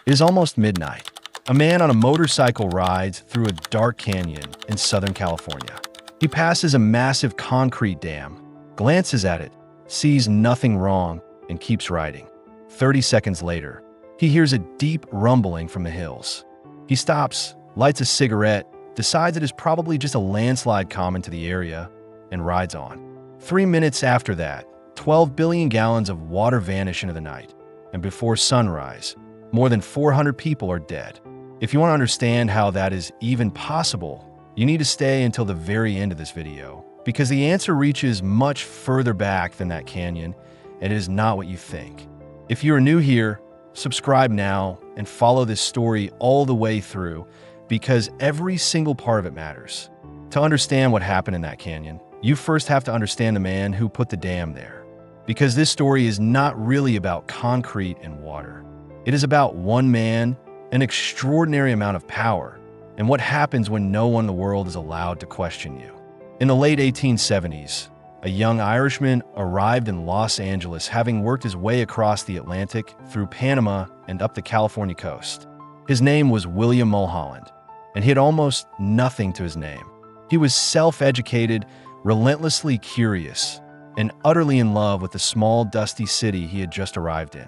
It is almost midnight. A man on a motorcycle rides through a dark canyon in Southern California. He passes a massive concrete dam, glances at it, sees nothing wrong, and keeps riding. 30 seconds later, he hears a deep rumbling from the hills. He stops, lights a cigarette, decides it is probably just a landslide common to the area, and rides on. 3 minutes after that, 12 billion gallons of water vanish into the night, and before sunrise, more than 400 people are dead. If you want to understand how that is even possible, you need to stay until the very end of this video, because the answer reaches much further back than that canyon, and it is not what you think. If you are new here, subscribe now and follow this story all the way through, because every single part of it matters. To understand what happened in that canyon, you first have to understand the man who put the dam there. Because this story is not really about concrete and water. It is about one man, an extraordinary amount of power, and what happens when no one in the world is allowed to question you. In the late 1870s, a young Irishman arrived in Los Angeles, having worked his way across the Atlantic, through Panama, and up the California coast. His name was William Mulholland, and he had almost nothing to his name. He was self-educated, relentlessly curious, and utterly in love with the small, dusty city he had just arrived in.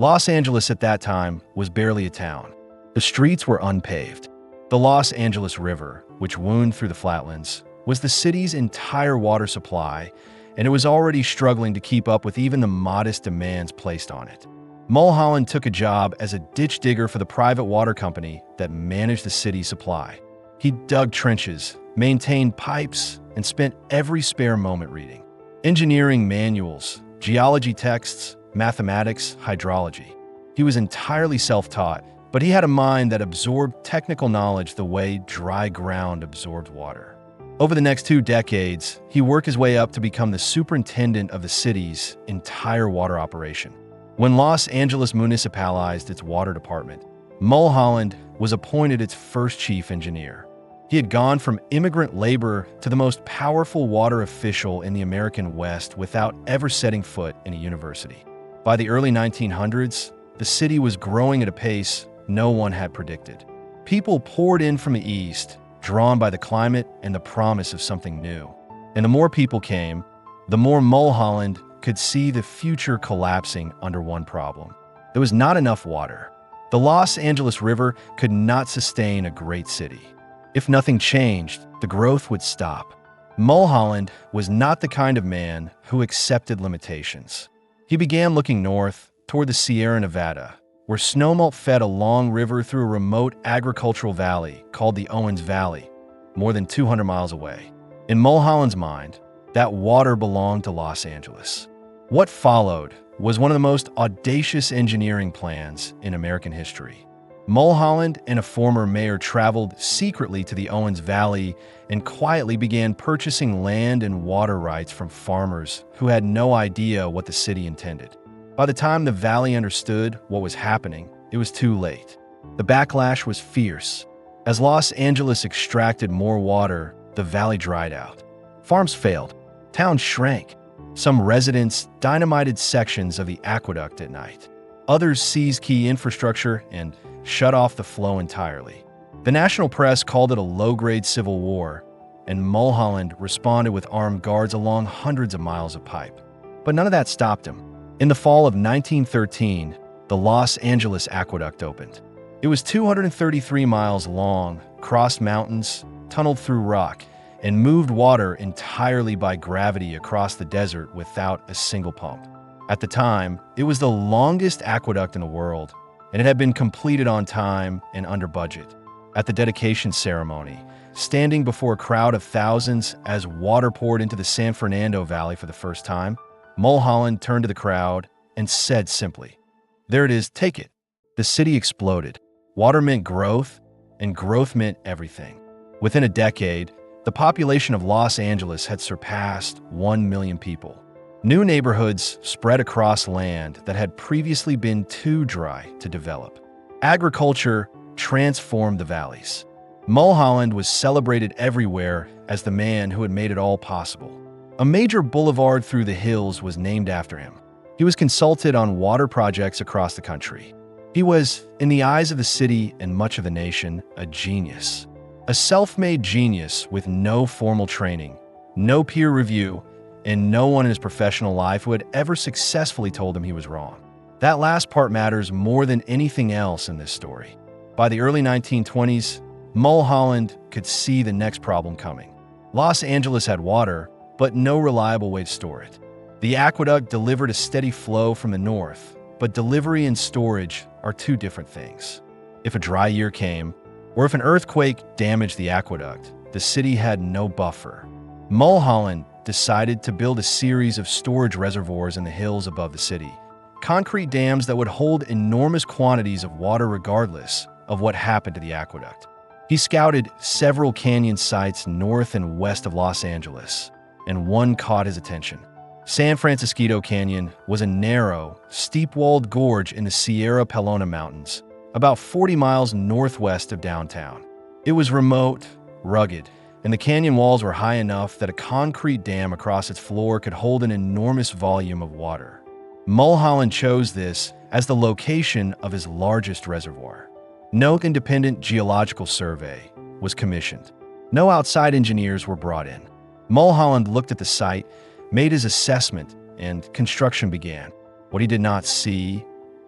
Los Angeles at that time was barely a town. The streets were unpaved. The Los Angeles River, which wound through the flatlands, was the city's entire water supply, and it was already struggling to keep up with even the modest demands placed on it. Mulholland took a job as a ditch digger for the private water company that managed the city's supply. He dug trenches, maintained pipes, and spent every spare moment reading engineering manuals, geology texts, mathematics, hydrology. He was entirely self-taught, but he had a mind that absorbed technical knowledge the way dry ground absorbed water. Over the next 2 decades, he worked his way up to become the superintendent of the city's entire water operation. When Los Angeles municipalized its water department, Mulholland was appointed its first chief engineer. He had gone from immigrant labor to the most powerful water official in the American West without ever setting foot in a university. By the early 1900s, the city was growing at a pace no one had predicted. People poured in from the east, drawn by the climate and the promise of something new. And the more people came, the more Mulholland could see the future collapsing under one problem. There was not enough water. The Los Angeles River could not sustain a great city. If nothing changed, the growth would stop. Mulholland was not the kind of man who accepted limitations. He began looking north toward the Sierra Nevada, where snowmelt fed a long river through a remote agricultural valley called the Owens Valley, more than 200 miles away. In Mulholland's mind, that water belonged to Los Angeles. What followed was one of the most audacious engineering plans in American history. Mulholland and a former mayor traveled secretly to the Owens Valley and quietly began purchasing land and water rights from farmers who had no idea what the city intended. By the time the valley understood what was happening, it was too late. The backlash was fierce. As Los Angeles extracted more water, the valley dried out. Farms failed. Towns shrank. Some residents dynamited sections of the aqueduct at night. Others seized key infrastructure and shut off the flow entirely. The national press called it a low-grade civil war, and Mulholland responded with armed guards along hundreds of miles of pipe. But none of that stopped him. In the fall of 1913, the Los Angeles Aqueduct opened. It was 233 miles long, crossed mountains, tunneled through rock, and moved water entirely by gravity across the desert without a single pump. At the time, it was the longest aqueduct in the world, and it had been completed on time and under budget. At the dedication ceremony, standing before a crowd of thousands as water poured into the San Fernando Valley for the first time, Mulholland turned to the crowd and said simply, "There it is, take it." The city exploded. Water meant growth, and growth meant everything. Within a decade, the population of Los Angeles had surpassed 1 million people. New neighborhoods spread across land that had previously been too dry to develop. Agriculture transformed the valleys. Mulholland was celebrated everywhere as the man who had made it all possible. A major boulevard through the hills was named after him. He was consulted on water projects across the country. He was, in the eyes of the city and much of the nation, a genius. A self-made genius with no formal training, no peer review, and no one in his professional life who had ever successfully told him he was wrong. That last part matters more than anything else in this story. By the early 1920s, Mulholland could see the next problem coming. Los Angeles had water, but no reliable way to store it. The aqueduct delivered a steady flow from the north, but delivery and storage are two different things. If a dry year came, or if an earthquake damaged the aqueduct, the city had no buffer. Mulholland decided to build a series of storage reservoirs in the hills above the city, concrete dams that would hold enormous quantities of water regardless of what happened to the aqueduct. He scouted several canyon sites north and west of Los Angeles, and one caught his attention. San Francisco Canyon was a narrow, steep-walled gorge in the Sierra Pelona Mountains, about 40 miles northwest of downtown. It was remote, rugged, and the canyon walls were high enough that a concrete dam across its floor could hold an enormous volume of water. Mulholland chose this as the location of his largest reservoir. No independent geological survey was commissioned. No outside engineers were brought in. Mulholland looked at the site, made his assessment, and construction began. What he did not see,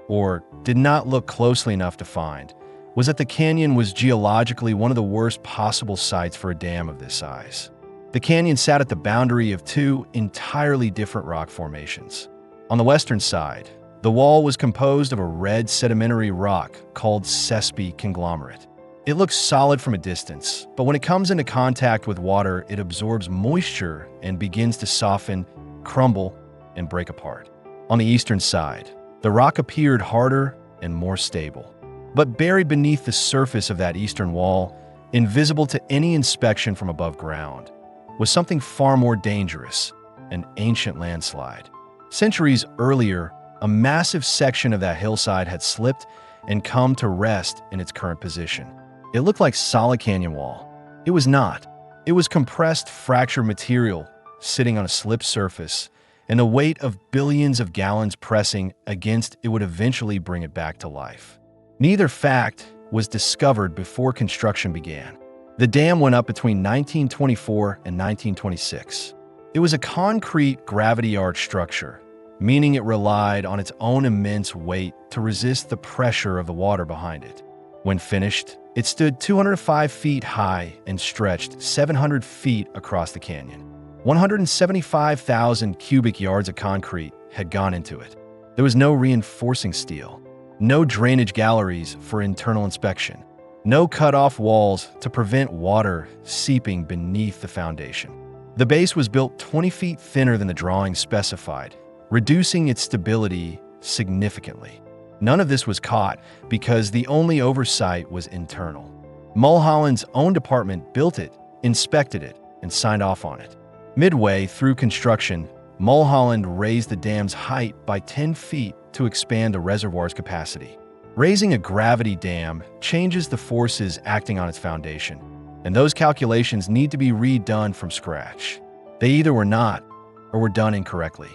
or did not look closely enough to find, was that the canyon was geologically one of the worst possible sites for a dam of this size. The canyon sat at the boundary of two entirely different rock formations. On the western side, the wall was composed of a red sedimentary rock called sespi conglomerate. It looks solid from a distance, but when it comes into contact with water, it absorbs moisture and begins to soften, crumble, and break apart. On the eastern side, the rock appeared harder and more stable. But buried beneath the surface of that eastern wall, invisible to any inspection from above ground, was something far more dangerous, an ancient landslide. Centuries earlier, a massive section of that hillside had slipped and come to rest in its current position. It looked like solid canyon wall. It was not. It was compressed, fractured material sitting on a slipped surface, and the weight of billions of gallons pressing against it would eventually bring it back to life. Neither fact was discovered before construction began. The dam went up between 1924 and 1926. It was a concrete gravity arch structure, meaning it relied on its own immense weight to resist the pressure of the water behind it. When finished, it stood 205 feet high and stretched 700 feet across the canyon. 175,000 cubic yards of concrete had gone into it. There was no reinforcing steel, no drainage galleries for internal inspection, no cut-off walls to prevent water seeping beneath the foundation. The base was built 20 feet thinner than the drawing specified, reducing its stability significantly. None of this was caught because the only oversight was internal. Mulholland's own department built it, inspected it, and signed off on it. Midway through construction, Mulholland raised the dam's height by 10 feet to expand the reservoir's capacity. Raising a gravity dam changes the forces acting on its foundation, and those calculations need to be redone from scratch. They either were not or were done incorrectly.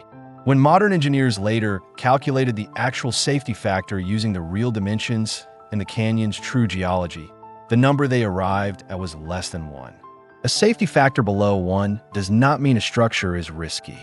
When modern engineers later calculated the actual safety factor using the real dimensions and the canyon's true geology, the number they arrived at was less than 1. A safety factor below 1 does not mean a structure is risky.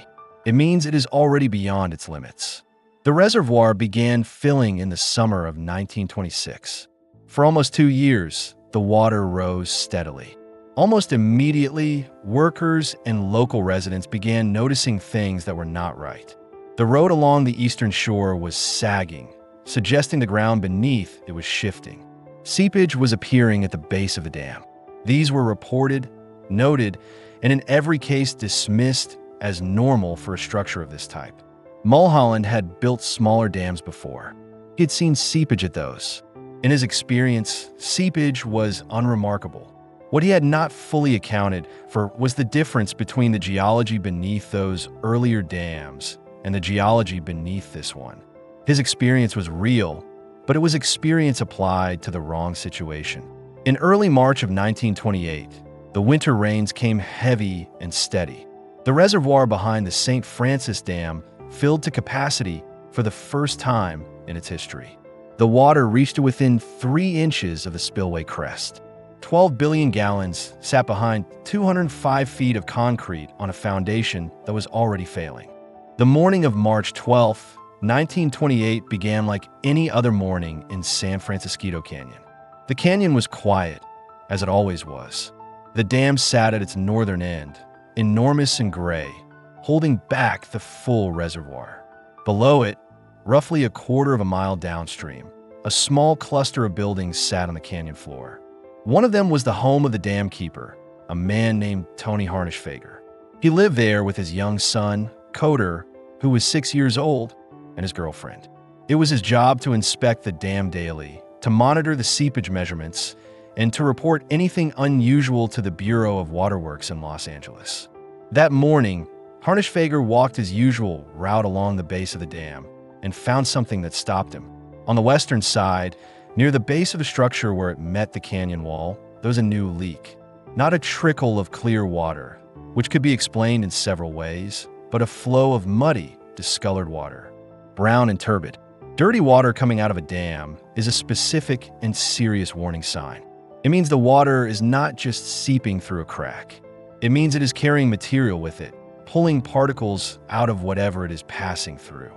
It means it is already beyond its limits. The reservoir began filling in the summer of 1926. For almost 2 years, the water rose steadily. Almost immediately, workers and local residents began noticing things that were not right. The road along the eastern shore was sagging, suggesting the ground beneath it was shifting. Seepage was appearing at the base of the dam. These were reported, noted, and in every case dismissed as normal for a structure of this type. Mulholland had built smaller dams before. He had seen seepage at those. In his experience, seepage was unremarkable. What he had not fully accounted for was the difference between the geology beneath those earlier dams and the geology beneath this one. His experience was real, but it was experience applied to the wrong situation. In early March of 1928, the winter rains came heavy and steady. The reservoir behind the St. Francis Dam filled to capacity for the first time in its history. The water reached to within 3 inches of the spillway crest. 12 billion gallons sat behind 205 feet of concrete on a foundation that was already failing. The morning of March 12, 1928 began like any other morning in San Francisco Canyon. The canyon was quiet, as it always was. The dam sat at its northern end, enormous and gray, holding back the full reservoir. Below it, roughly a quarter of a mile downstream, a small cluster of buildings sat on the canyon floor. One of them was the home of the dam keeper, a man named Tony Harnischfeger. He lived there with his young son, Coder, who was 6 years old, and his girlfriend. It was his job to inspect the dam daily, to monitor the seepage measurements, and to report anything unusual to the Bureau of Waterworks in Los Angeles. That morning, Harnischfeger walked his usual route along the base of the dam and found something that stopped him. On the western side, near the base of the structure where it met the canyon wall, there was a new leak. Not a trickle of clear water, which could be explained in several ways, but a flow of muddy, discolored water, brown and turbid. Dirty water coming out of a dam is a specific and serious warning sign. It means the water is not just seeping through a crack. It means it is carrying material with it, pulling particles out of whatever it is passing through.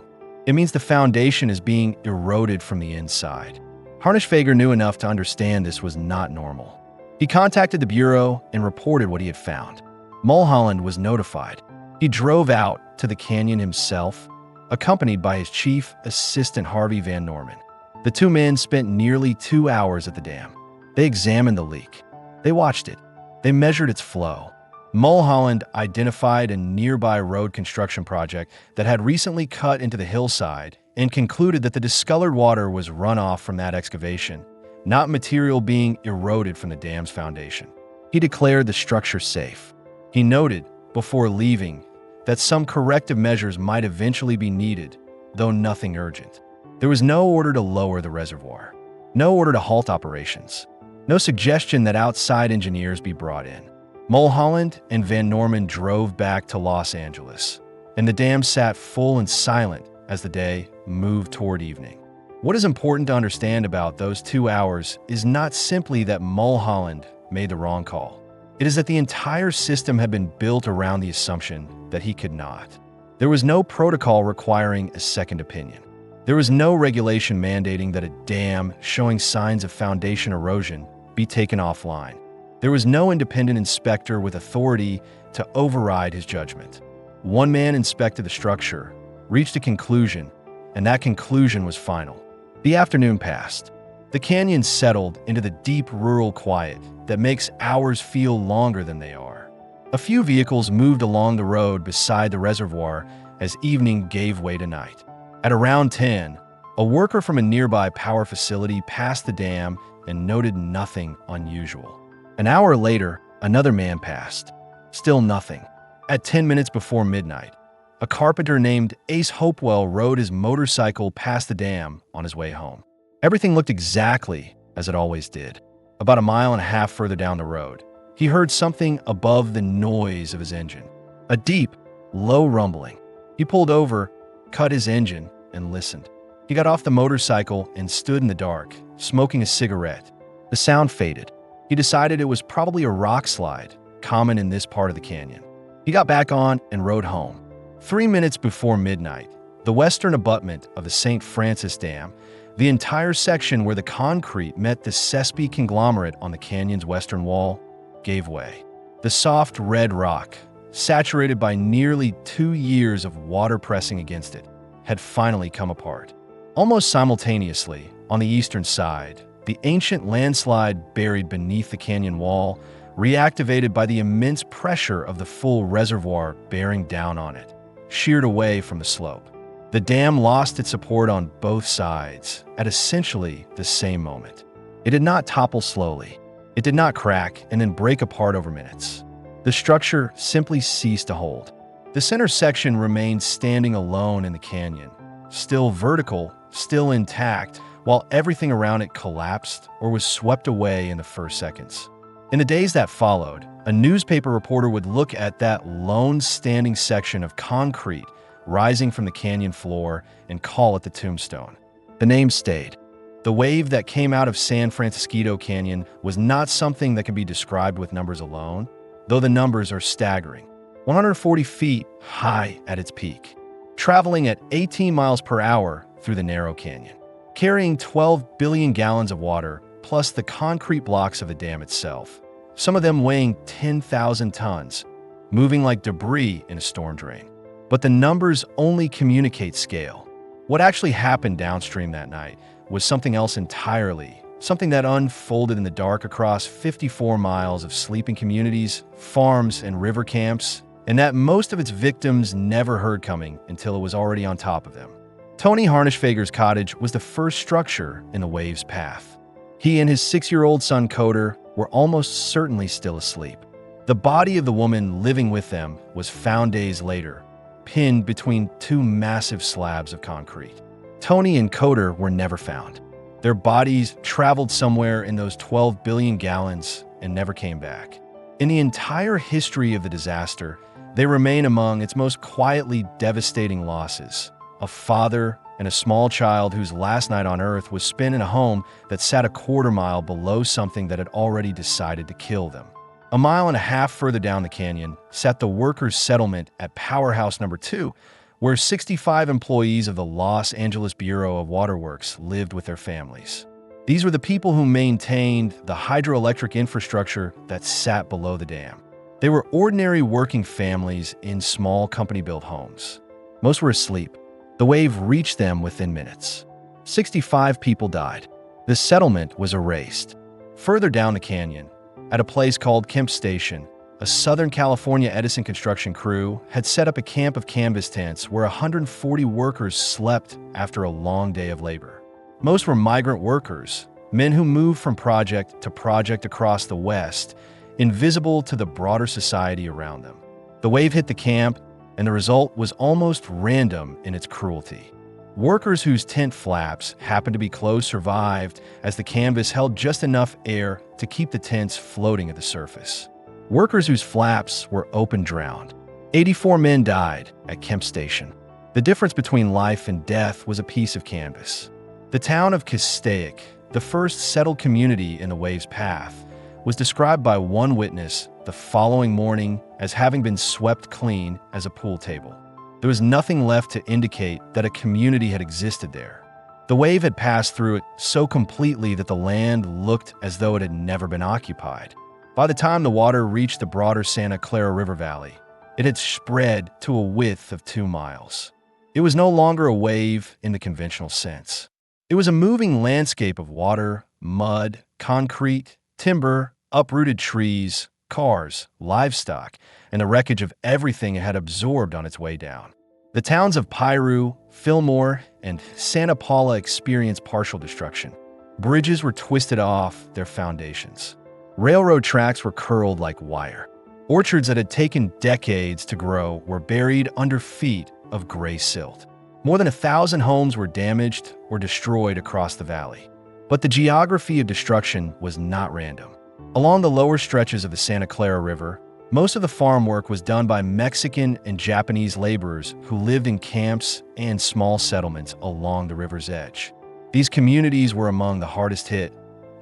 It means the foundation is being eroded from the inside. Harnischfeger knew enough to understand this was not normal. He contacted the Bureau and reported what he had found. Mulholland was notified. He drove out to the canyon himself, accompanied by his chief assistant Harvey Van Norman. The two men spent nearly 2 hours at the dam. They examined the leak. They watched it. They measured its flow. Mulholland identified a nearby road construction project that had recently cut into the hillside and concluded that the discolored water was runoff from that excavation, not material being eroded from the dam's foundation. He declared the structure safe. He noted, before leaving, that some corrective measures might eventually be needed, though nothing urgent. There was no order to lower the reservoir, no order to halt operations, no suggestion that outside engineers be brought in. Mulholland and Van Norman drove back to Los Angeles, and the dam sat full and silent as the day moved toward evening. What is important to understand about those 2 hours is not simply that Mulholland made the wrong call. It is that the entire system had been built around the assumption that he could not. There was no protocol requiring a second opinion. There was no regulation mandating that a dam showing signs of foundation erosion be taken offline. There was no independent inspector with authority to override his judgment. One man inspected the structure, reached a conclusion, and that conclusion was final. The afternoon passed. The canyon settled into the deep rural quiet that makes hours feel longer than they are. A few vehicles moved along the road beside the reservoir as evening gave way to night. At around 10, a worker from a nearby power facility passed the dam and noted nothing unusual. An hour later, another man passed. Still nothing. At 10 minutes before midnight, a carpenter named Ace Hopewell rode his motorcycle past the dam on his way home. Everything looked exactly as it always did. About 1.5 miles further down the road, he heard something above the noise of his engine. A deep, low rumbling. He pulled over, cut his engine, and listened. He got off the motorcycle and stood in the dark, smoking a cigarette. The sound faded. He decided it was probably a rock slide, common in this part of the canyon. He got back on and rode home. 3 minutes before midnight, the western abutment of the St. Francis Dam, the entire section where the concrete met the Sespe conglomerate on the canyon's western wall, gave way. The soft red rock, saturated by nearly 2 years of water pressing against it, had finally come apart. Almost simultaneously, on the eastern side, the ancient landslide buried beneath the canyon wall, reactivated by the immense pressure of the full reservoir bearing down on it, sheared away from the slope. The dam lost its support on both sides at essentially the same moment. It did not topple slowly. It did not crack and then break apart over minutes. The structure simply ceased to hold. The center section remained standing alone in the canyon, still vertical, still intact, while everything around it collapsed or was swept away in the first seconds. In the days that followed, a newspaper reporter would look at that lone standing section of concrete rising from the canyon floor and call it the tombstone. The name stayed. The wave that came out of San Francisco Canyon was not something that can be described with numbers alone, though the numbers are staggering. 140 feet high at its peak, traveling at 18 miles per hour through the narrow canyon, carrying 12 billion gallons of water, plus the concrete blocks of the dam itself, some of them weighing 10,000 tons, moving like debris in a storm drain. But the numbers only communicate scale. What actually happened downstream that night was something else entirely, something that unfolded in the dark across 54 miles of sleeping communities, farms, and river camps, and that most of its victims never heard coming until it was already on top of them. Tony Harnischfager's cottage was the first structure in the wave's path. He and his 6-year-old son Coder were almost certainly still asleep. The body of the woman living with them was found days later, pinned between 2 massive slabs of concrete. Tony and Coder were never found. Their bodies traveled somewhere in those 12 billion gallons and never came back. In the entire history of the disaster, they remain among its most quietly devastating losses. A father and a small child whose last night on Earth was spent in a home that sat a quarter mile below something that had already decided to kill them. A mile and a half further down the canyon sat the workers' settlement at Powerhouse Number 2, where 65 employees of the Los Angeles Bureau of Waterworks lived with their families. These were the people who maintained the hydroelectric infrastructure that sat below the dam. They were ordinary working families in small company-built homes. Most were asleep. The wave reached them within minutes. 65 people died. The settlement was erased. Further down the canyon, at a place called Kemp Station, a Southern California Edison construction crew had set up a camp of canvas tents where 140 workers slept after a long day of labor. Most were migrant workers, men who moved from project to project across the West, invisible to the broader society around them. The wave hit the camp, and the result was almost random in its cruelty. Workers whose tent flaps happened to be closed survived as the canvas held just enough air to keep the tents floating at the surface. Workers whose flaps were open drowned. 84 men died at Kemp Station. The difference between life and death was a piece of canvas. The town of Castaic, the first settled community in the wave's path, was described by one witness the following morning as having been swept clean as a pool table. There was nothing left to indicate that a community had existed there. The wave had passed through it so completely that the land looked as though it had never been occupied. By the time the water reached the broader Santa Clara River Valley, it had spread to a width of 2 miles. It was no longer a wave in the conventional sense. It was a moving landscape of water, mud, concrete, timber, uprooted trees, cars, livestock, and the wreckage of everything it had absorbed on its way down. The towns of Piru, Fillmore, and Santa Paula experienced partial destruction. Bridges were twisted off their foundations. Railroad tracks were curled like wire. Orchards that had taken decades to grow were buried under feet of gray silt. More than 1,000 homes were damaged or destroyed across the valley. But the geography of destruction was not random. Along the lower stretches of the Santa Clara River, most of the farm work was done by Mexican and Japanese laborers who lived in camps and small settlements along the river's edge. These communities were among the hardest hit,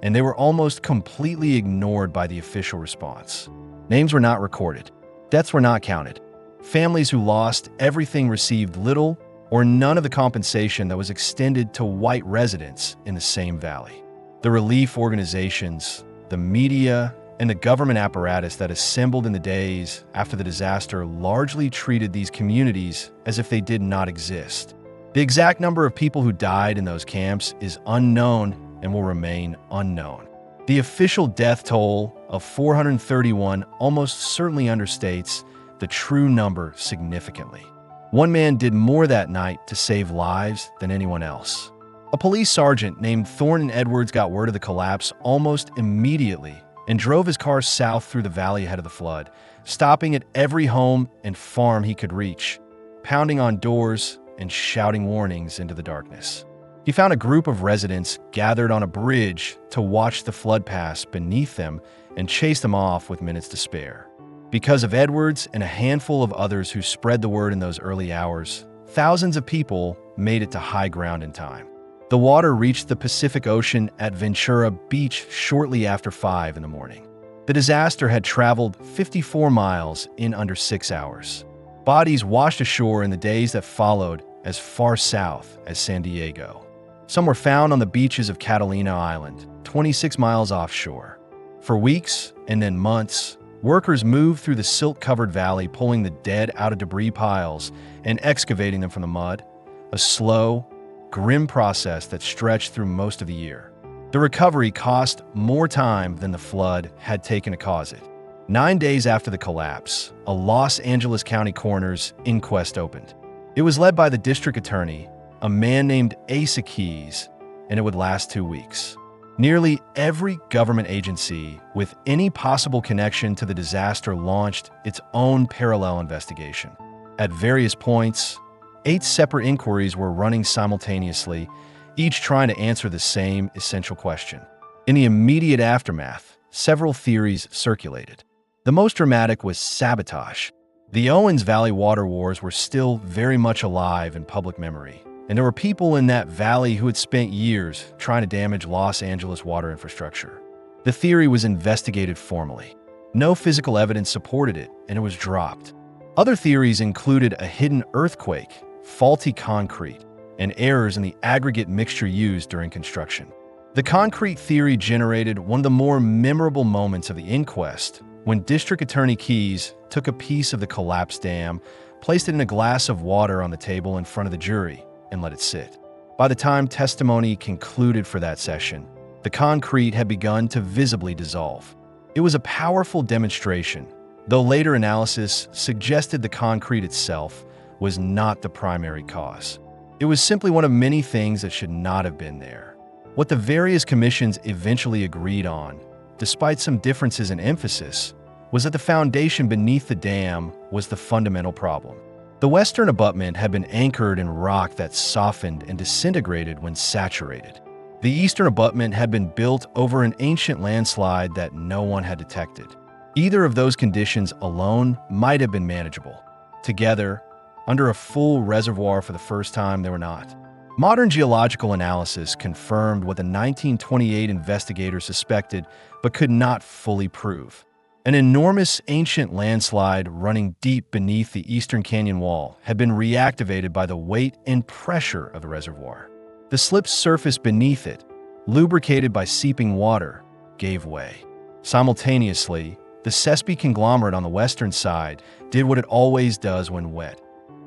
and they were almost completely ignored by the official response. Names were not recorded. Deaths were not counted. Families who lost everything received little or none of the compensation that was extended to white residents in the same valley. The relief organizations, the media, and the government apparatus that assembled in the days after the disaster largely treated these communities as if they did not exist. The exact number of people who died in those camps is unknown and will remain unknown. The official death toll of 431 almost certainly understates the true number significantly. One man did more that night to save lives than anyone else. A police sergeant named Thornton Edwards got word of the collapse almost immediately and drove his car south through the valley ahead of the flood, stopping at every home and farm he could reach, pounding on doors and shouting warnings into the darkness. He found a group of residents gathered on a bridge to watch the flood pass beneath them and chase them off with minutes to spare. Because of Edwards and a handful of others who spread the word in those early hours, thousands of people made it to high ground in time. The water reached the Pacific Ocean at Ventura Beach shortly after 5 in the morning. The disaster had traveled 54 miles in under 6 hours. Bodies washed ashore in the days that followed as far south as San Diego. Some were found on the beaches of Catalina Island, 26 miles offshore. For weeks and then months, workers moved through the silt-covered valley, pulling the dead out of debris piles and excavating them from the mud, a slow, grim process that stretched through most of the year. The recovery cost more time than the flood had taken to cause it. 9 days after the collapse, a Los Angeles County coroner's inquest opened. It was led by the district attorney, a man named Asa Keys, and it would last 2 weeks. Nearly every government agency with any possible connection to the disaster launched its own parallel investigation. At various points, 8 separate inquiries were running simultaneously, each trying to answer the same essential question. In the immediate aftermath, several theories circulated. The most dramatic was sabotage. The Owens Valley water wars were still very much alive in public memory, and there were people in that valley who had spent years trying to damage Los Angeles water infrastructure. The theory was investigated formally. No physical evidence supported it, and it was dropped. Other theories included a hidden earthquake, faulty concrete, and errors in the aggregate mixture used during construction. The concrete theory generated one of the more memorable moments of the inquest when District Attorney Keys took a piece of the collapsed dam, placed it in a glass of water on the table in front of the jury, and let it sit. By the time testimony concluded for that session, the concrete had begun to visibly dissolve. It was a powerful demonstration, though later analysis suggested the concrete itself was not the primary cause. It was simply one of many things that should not have been there. What the various commissions eventually agreed on, despite some differences in emphasis, was that the foundation beneath the dam was the fundamental problem. The western abutment had been anchored in rock that softened and disintegrated when saturated. The eastern abutment had been built over an ancient landslide that no one had detected. Either of those conditions alone might have been manageable. Together, under a full reservoir for the first time, they were not. Modern geological analysis confirmed what the 1928 investigators suspected but could not fully prove. An enormous ancient landslide running deep beneath the eastern canyon wall had been reactivated by the weight and pressure of the reservoir. The slip surface beneath it, lubricated by seeping water, gave way. Simultaneously, the Sespe conglomerate on the western side did what it always does when wet.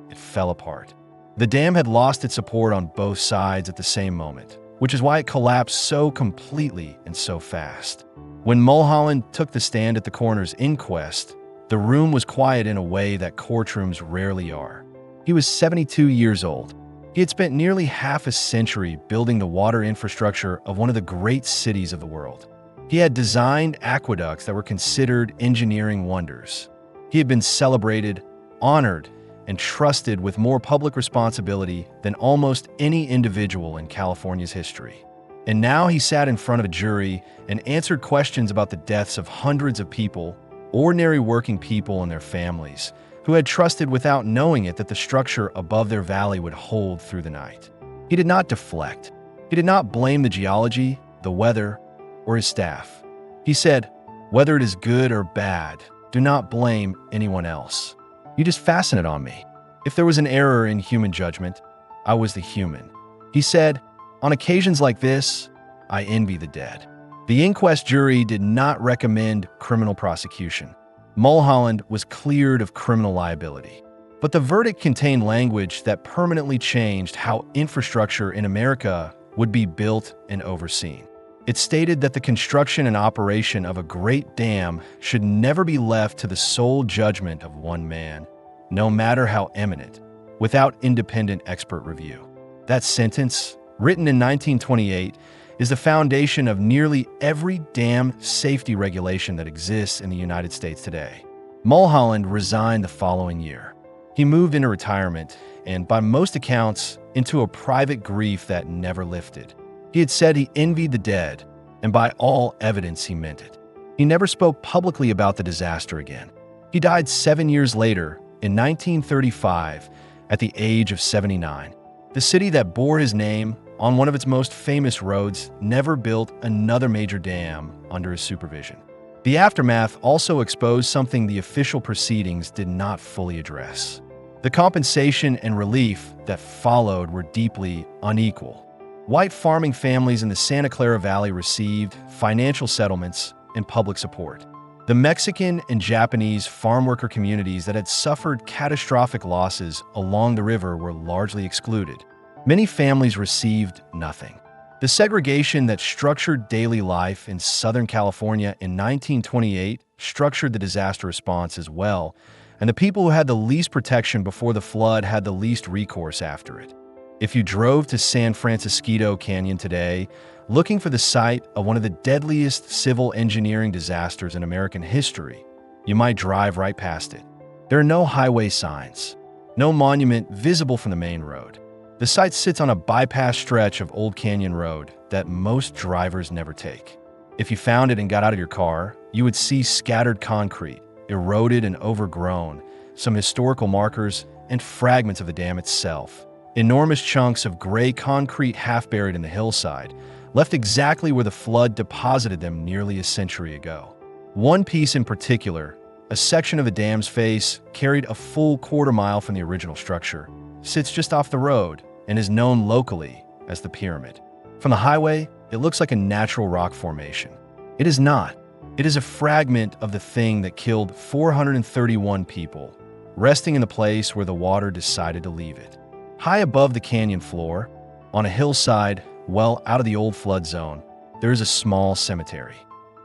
It fell apart. The dam had lost its support on both sides at the same moment, which is why it collapsed so completely and so fast. When Mulholland took the stand at the coroner's inquest, the room was quiet in a way that courtrooms rarely are. He was 72 years old. He had spent nearly half a century building the water infrastructure of one of the great cities of the world. He had designed aqueducts that were considered engineering wonders. He had been celebrated, honored, and trusted with more public responsibility than almost any individual in California's history. And now he sat in front of a jury and answered questions about the deaths of hundreds of people, ordinary working people and their families, who had trusted without knowing it that the structure above their valley would hold through the night. He did not deflect. He did not blame the geology, the weather, or his staff. He said, "Whether it is good or bad, do not blame anyone else. You just fasten it on me. If there was an error in human judgment, I was the human." He said, "On occasions like this, I envy the dead." The inquest jury did not recommend criminal prosecution. Mulholland was cleared of criminal liability. But the verdict contained language that permanently changed how infrastructure in America would be built and overseen. It stated that the construction and operation of a great dam should never be left to the sole judgment of one man, no matter how eminent, without independent expert review. That sentence, written in 1928, is the foundation of nearly every dam safety regulation that exists in the United States today. Mulholland resigned the following year. He moved into retirement and, by most accounts, into a private grief that never lifted. He had said he envied the dead, and by all evidence he meant it. He never spoke publicly about the disaster again. He died 7 years later, in 1935, at the age of 79. The city that bore his name on one of its most famous roads, never built another major dam under his supervision. The aftermath also exposed something the official proceedings did not fully address. The compensation and relief that followed were deeply unequal. White farming families in the Santa Clara Valley received financial settlements and public support. The Mexican and Japanese farm worker communities that had suffered catastrophic losses along the river were largely excluded. Many families received nothing. The segregation that structured daily life in Southern California in 1928 structured the disaster response as well, and the people who had the least protection before the flood had the least recourse after it. If you drove to San Francisco Canyon today, looking for the site of one of the deadliest civil engineering disasters in American history, you might drive right past it. There are no highway signs, no monument visible from the main road. The site sits on a bypass stretch of Old Canyon Road that most drivers never take. If you found it and got out of your car, you would see scattered concrete, eroded and overgrown, some historical markers, and fragments of the dam itself. Enormous chunks of gray concrete half buried in the hillside, left exactly where the flood deposited them nearly a century ago. One piece in particular, a section of the dam's face carried a full quarter-mile from the original structure, sits just off the road and is known locally as the Pyramid. From the highway, it looks like a natural rock formation. It is not. It is a fragment of the thing that killed 431 people, resting in the place where the water decided to leave it. High above the canyon floor, on a hillside well out of the old flood zone, there is a small cemetery.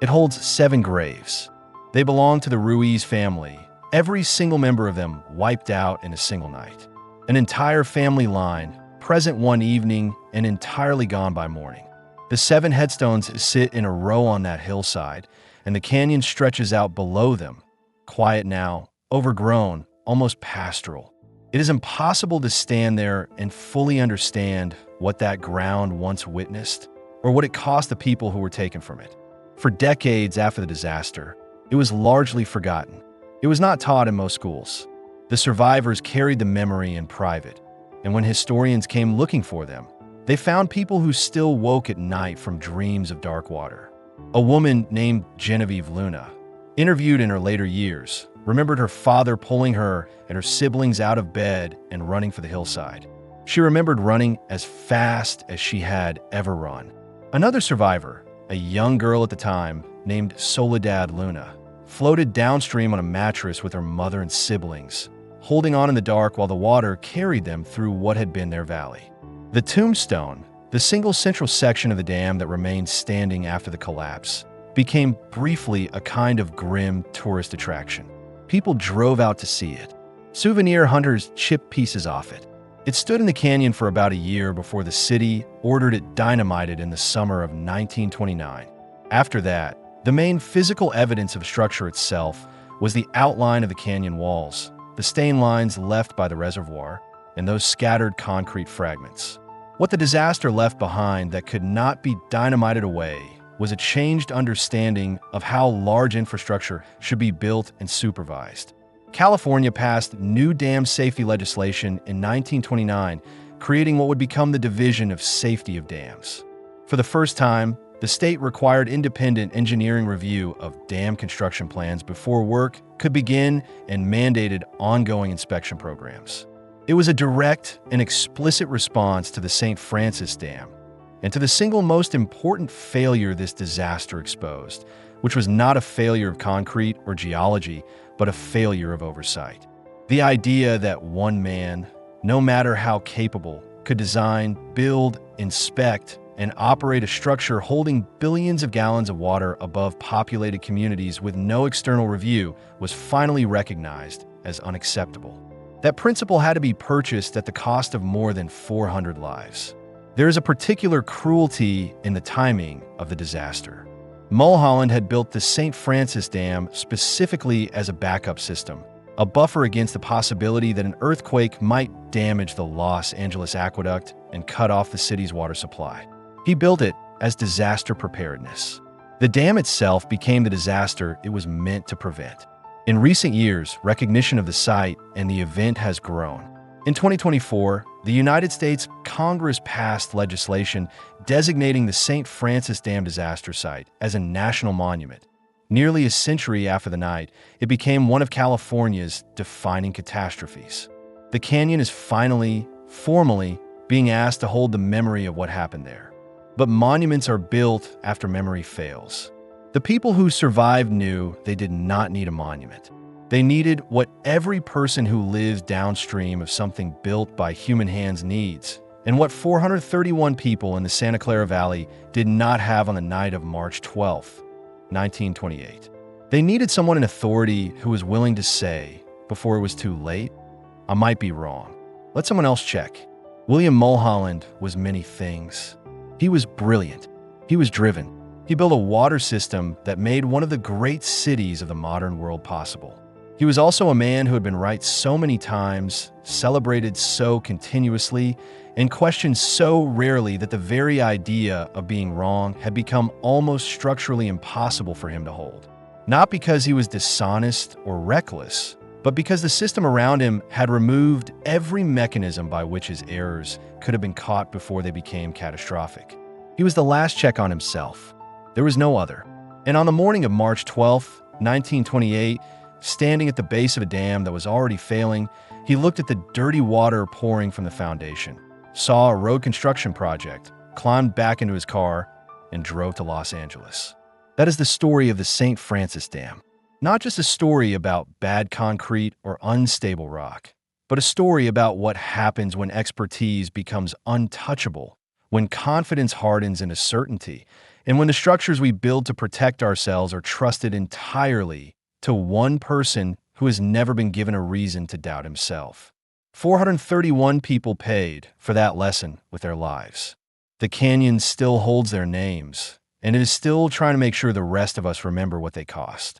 It holds 7 graves. They belong to the Ruiz family, every single member of them wiped out in a single night. An entire family line, present one evening and entirely gone by morning. The 7 headstones sit in a row on that hillside, and the canyon stretches out below them, quiet now, overgrown, almost pastoral. It is impossible to stand there and fully understand what that ground once witnessed, or what it cost the people who were taken from it. For decades after the disaster, it was largely forgotten. It was not taught in most schools. The survivors carried the memory in private, and when historians came looking for them, they found people who still woke at night from dreams of dark water. A woman named Genevieve Luna, interviewed in her later years, remembered her father pulling her and her siblings out of bed and running for the hillside. She remembered running as fast as she had ever run. Another survivor, a young girl at the time named Soledad Luna, floated downstream on a mattress with her mother and siblings, holding on in the dark while the water carried them through what had been their valley. The tombstone, the single central section of the dam that remained standing after the collapse, became briefly a kind of grim tourist attraction. People drove out to see it. Souvenir hunters chipped pieces off it. It stood in the canyon for about a year before the city ordered it dynamited in the summer of 1929. After that, the main physical evidence of structure itself was the outline of the canyon walls, the stain lines left by the reservoir, and those scattered concrete fragments. What the disaster left behind that could not be dynamited away was a changed understanding of how large infrastructure should be built and supervised. California passed new dam safety legislation in 1929, creating what would become the Division of Safety of Dams. For the first time, the state required independent engineering review of dam construction plans before work could begin and mandated ongoing inspection programs. It was a direct and explicit response to the St. Francis Dam and to the single most important failure this disaster exposed, which was not a failure of concrete or geology, but a failure of oversight. The idea that one man, no matter how capable, could design, build, inspect, and operate a structure holding billions of gallons of water above populated communities with no external review was finally recognized as unacceptable. That principle had to be purchased at the cost of more than 400 lives. There is a particular cruelty in the timing of the disaster. Mulholland had built the St. Francis Dam specifically as a backup system, a buffer against the possibility that an earthquake might damage the Los Angeles aqueduct and cut off the city's water supply. He built it as disaster preparedness. The dam itself became the disaster it was meant to prevent. In recent years, recognition of the site and the event has grown. In 2024, the United States Congress passed legislation designating the St. Francis Dam disaster site as a national monument. Nearly a century after the night, it became one of California's defining catastrophes. The canyon is finally, formally, being asked to hold the memory of what happened there. But monuments are built after memory fails. The people who survived knew they did not need a monument. They needed what every person who lives downstream of something built by human hands needs, and what 431 people in the Santa Clara Valley did not have on the night of March 12, 1928. They needed someone in authority who was willing to say, before it was too late, "I might be wrong. Let someone else check." William Mulholland was many things. He was brilliant. He was driven. He built a water system that made one of the great cities of the modern world possible. He was also a man who had been right so many times, celebrated so continuously, and questioned so rarely that the very idea of being wrong had become almost structurally impossible for him to hold. Not because he was dishonest or reckless, but because the system around him had removed every mechanism by which his errors could have been caught before they became catastrophic. He was the last check on himself. There was no other. And on the morning of March 12, 1928, standing at the base of a dam that was already failing, he looked at the dirty water pouring from the foundation, saw a road construction project, climbed back into his car, and drove to Los Angeles. That is the story of the St. Francis Dam. Not just a story about bad concrete or unstable rock, but a story about what happens when expertise becomes untouchable, when confidence hardens into certainty, and when the structures we build to protect ourselves are trusted entirely to one person who has never been given a reason to doubt himself. 431 people paid for that lesson with their lives. The canyon still holds their names, and it is still trying to make sure the rest of us remember what they cost.